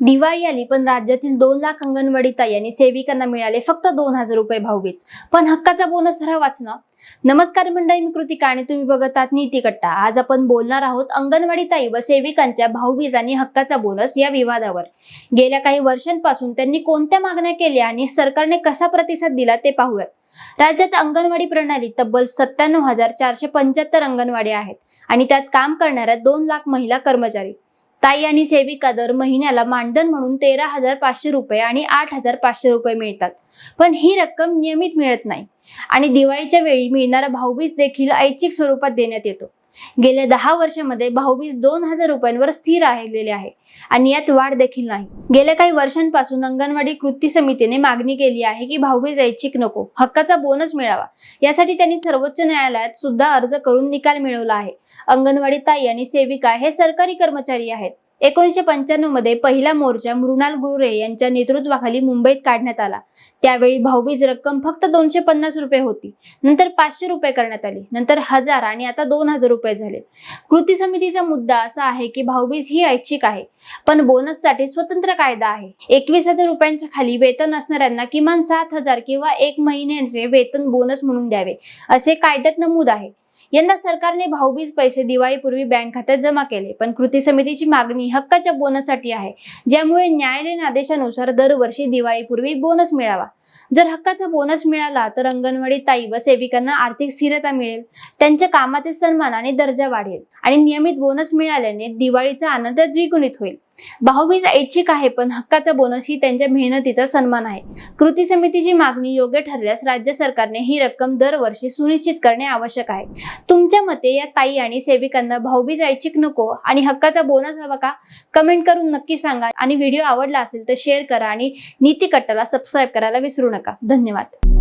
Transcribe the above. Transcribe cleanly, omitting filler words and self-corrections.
दिवाळी आली पण राज्यातील 2 लाख अंगणवाडी ताई आणि सेविकांना मिळाले फक्त 2,000 रुपये भाऊबीज, पण हक्काचा बोनस धरावाच ना. नमस्कार मंडळी, मी कृतिका आणि तुम्ही बघत आहात नीती कट्टा. आज आपण बोलणार आहोत अंगणवाडी ताई व सेविकांच्या भाऊबीज आणि हक्काचा बोनस या विवादावर. गेल्या काही वर्षांपासून त्यांनी कोणत्या मागण्या केल्या आणि सरकारने कसा प्रतिसाद दिला ते पाहूयात. राज्यात अंगणवाडी प्रणालीत तब्बल 97,475 अंगणवाडी आहेत आणि त्यात काम करणाऱ्या 2 लाख महिला कर्मचारी. ताई आणि सेविका दर महिन्याला मानधन म्हणून 13,500 रुपये आणि 8,500 रुपये मिळतात, पण ही रक्कम नियमित मिळत नाही आणि दिवाळीच्या वेळी मिळणारा भाऊबीज देखील ऐच्छिक स्वरूपात देण्यात येतो. गेल्या 10 वर्षांमध्ये भाऊबीज 2,000 रुपयांवर स्थिर राहिलेले आहे आणि यात वाढ देखील नाही. गेल्या काही वर्षांपासून अंगणवाडी कृती समितीने मागणी केली आहे की भाऊबीज ऐच्छिक नको, हक्काचा बोनस मिळावा. यासाठी त्यांनी सर्वोच्च न्यायालयात सुद्धा अर्ज करून निकाल मिळवला आहे. अंगणवाडी ताई आणि सेविका हे सरकारी कर्मचारी आहेत. 1995 मध्ये पहिला मोर्चा मृणाल गुरे यांच्या नेतृत्वाखाली मुंबईत काढण्यात आला. त्यावेळी भाऊबीज रक्कम फक्त 250 रुपये होती, नंतर 500 रुपये करण्यात आली, नंतर 1000 आणि आता 2,000 रुपये झाले. कृती समितीचा मुद्दा असा आहे की भाऊबीज ही ऐच्छिक आहे, पण बोनससाठी स्वतंत्र कायदा आहे. 21,000 रुपयांच्या खाली वेतन असणाऱ्यांना किमान 7,000 किंवा 1 महिन्याचे वेतन बोनस म्हणून द्यावे असे कायद्यात नमूद आहे. यंदा सरकारने भाऊबीज पैसे दिवाळीपूर्वी बँक खात्यात जमा केले, पण कृती समितीची मागणी हक्काच्या बोनससाठी आहे, ज्यामुळे न्यायालयीन आदेशानुसार दरवर्षी दिवाळीपूर्वी बोनस मिळावा. जर हक्काचा बोनस मिळाला तर अंगणवाडी ताई व सेविकांना आर्थिक स्थिरता मिळेल, त्यांच्या कामाचे सन्मान आणि दर्जा वाढेल आणि नियमित बोनस मिळाल्याने दिवाळीचा आनंद द्विगुणित होईल. भाऊबीज ऐच्छिक आहे, पण हक्काचा बोनस ही त्यांच्या मेहनतीचा सन्मान आहे. कृती समितीची मागणी योग्य ठरल्यास राज्य सरकारने ही रक्कम दरवर्षी सुनिश्चित करणे आवश्यक आहे. तुमच्या मते या ताई आणि सेविकांना भाऊबीज ऐच्छिक नको आणि हक्काचा बोनस हवा का? कमेंट करून नक्की सांगा आणि व्हिडिओ आवडला असेल तर शेअर करा आणि नीती कट्टाला सबस्क्राईब करायला विसरू नका. धन्यवाद.